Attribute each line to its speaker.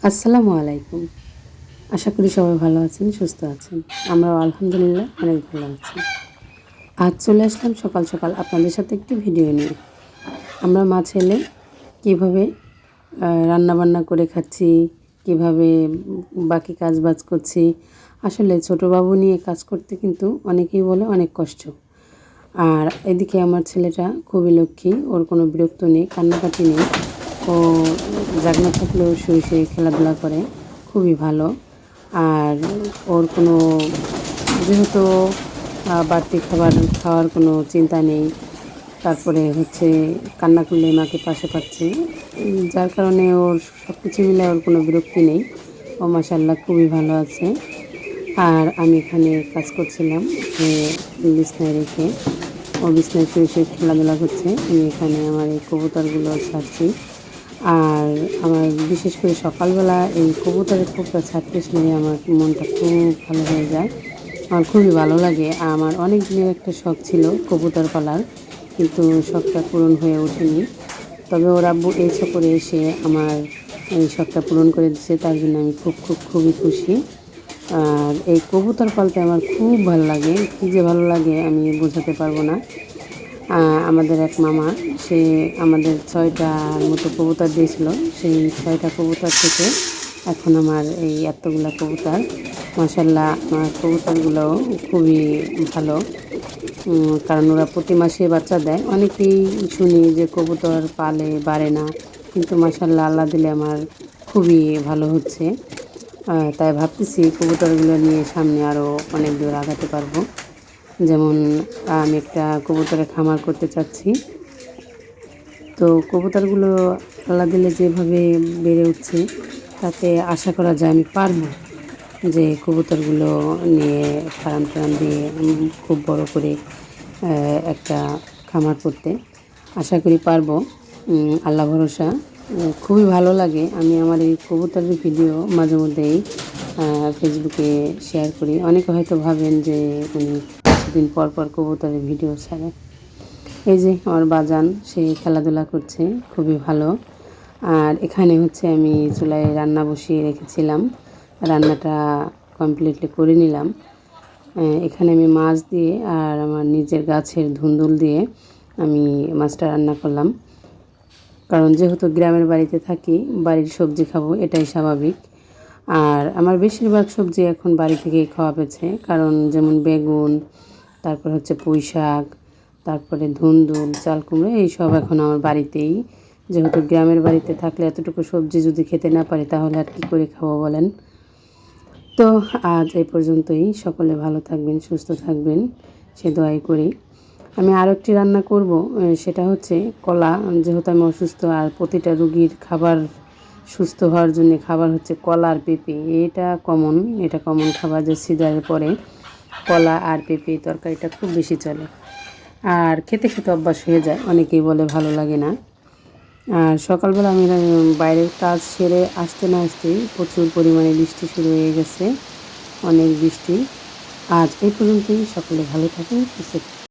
Speaker 1: আসসালামু আলাইকুম। আশা করি সবাই ভালো আছেন, সুস্থ আছেন। আমরাও আলহামদুলিল্লাহ অনেক ভালো আছি। আজ চলে আসলাম সকাল সকাল আপনাদের সাথে একটি ভিডিও নিয়ে। আমরা মা ছেলে কীভাবে রান্নাবান্না করে খাচ্ছি, কীভাবে বাকি কাজবাজ করছি। আসলে ছোটো বাবু নিয়ে কাজ করতে কিন্তু অনেকেই বলে অনেক কষ্ট। আর এদিকে আমার ছেলেটা খুবই লক্ষ্মী, ওর কোনো বিরক্ত নেই, কান্নাকাটি নেই। ও জাগনা থাকলেও শুয়ে শুয়ে খেলাধুলা করে, খুবই ভালো। আর ওর কোনো যেহেতু বাড়তি খাবার খাওয়ার কোনো চিন্তা নেই, তারপরে হচ্ছে কান্না করলে মাকে পাশে পাচ্ছে, যার কারণে ওর সব কিছু মিলে ওর কোনো বিরক্তি নেই। ও মাশাআল্লাহ খুবই ভালো আছে। আর আমি এখানে কাজ করছিলাম যে বিছনায় রেখে, ও বিছনায় শুয়ে শুয়ে খেলাধুলা করছে। আমি এখানে আমার এই কবুতরগুলো ছাড়ছি। আর আমার বিশেষ করে সকালবেলা এই কবুতরের খোপটা ছাড়তে শুনে আমার মনটা খুব ভালো হয়ে যায়। আমার খুবই ভালো লাগে। আমার অনেক দিনের একটা শখ ছিল কবুতর পালার, কিন্তু শখটা পূরণ হয়ে ওঠেনি। তবে ওর আব্বু এই করে এসে আমার এই শখটা পূরণ করে দিচ্ছে, তার জন্য আমি খুবই খুশি। আর এই কবুতর পালতে আমার খুব ভালো লাগে, কী যে ভালো লাগে আমি বোঝাতে পারবো না। আমাদের এক মামা, সে আমাদের 6টার মতো কবুতর দিয়েছিল। সেই 6টা কবুতর থেকে এখন আমার এই এতগুলা কবুতর। মাশাআল্লাহ আমার কবুতরগুলোও খুবই ভালো, কারণ ওরা প্রতি মাসে বাচ্চা দেয়। অনেকেই শুনি যে কবুতর পালে বাড়ে না, কিন্তু মাশাআল্লাহ আল্লাহ দিলে আমার খুবই ভালো হচ্ছে। তাই ভাবতেছি কবুতরগুলো নিয়ে সামনে আরও অনেক দূর আগাতে পারবো। যেমন আমি একটা কবুতরের খামার করতে চাচ্ছি। তো কবুতরগুলো আল্লাহ দিলে যেভাবে বেড়ে উঠছে, তাতে আশা করা যায় আমি পারবো যে কবুতরগুলো নিয়ে ফার্ম দিয়ে খুব বড় করে একটা খামার করতে আশা করি পারবো। আল্লাহ ভরসা। খুবই ভালো লাগে। আমি আমার এই কবুতরের ভিডিও মাঝে মধ্যেই ফেসবুকে শেয়ার করি। অনেকে হয়তো ভাবেন যে উনি কিছুদিন পর পর কবুতরের ভিডিও ছাড়ে। এই যে আমার বাজান, সে খেলাধুলা করছে, খুবই ভালো। আর এখানে হচ্ছে আমি চুলায় রান্না বসিয়ে রেখেছিলাম, রান্নাটা কমপ্লিটলি করে নিলাম। এখানে আমি মাছ দিয়ে আর আমার নিজের গাছের ধুন্দুল দিয়ে আমি মাছটা রান্না করলাম। কারণ যেহেতু গ্রামের বাড়িতে থাকি, বাড়ির সবজি খাবো, এটাই স্বাভাবিক। আর আমার বেশিরভাগ সবজি এখন বাড়ি থেকেই খাওয়া পেয়েছে, কারণ যেমন বেগুন, তারপর হচ্ছে পুঁই শাক, তারপরে ধুন্দুল, চাল কুমড়ো, এইসব এখন আমার বাড়িতেই। যেহেতু গ্রামের বাড়িতে থাকলে এতটুকু সবজি যদি খেতে না পারি, তাহলে আর কী করে খাবো বলেন। তো আজ এই পর্যন্তই। সকলে ভালো থাকবেন, সুস্থ থাকবেন, সে দোয়াই করি। আমি আরও একটি রান্না করব, সেটা হচ্ছে কলা। যেহেতু আমি অসুস্থ, আর প্রতিটা রুগীর খাবার, সুস্থ হওয়ার জন্য খাবার হচ্ছে কলা আর পেঁপে। এটা কমন খাবার, যে সিজারের পরে কলা আর পেঁপে তরকারিটা খুব বেশি চলে। আর খেতে খেতে অভ্যাস হয়ে যায়, অনেকেই বলে ভালো লাগে না। আর সকালবেলা আমি বাইরের কাজ সেরে আসতে না আসতেই প্রচুর পরিমাণে বৃষ্টি শুরু হয়ে গেছে, অনেক বৃষ্টি। আজ এই পর্যন্তই। সকলে ভালো থাকুন, সুস্থ থাকুন।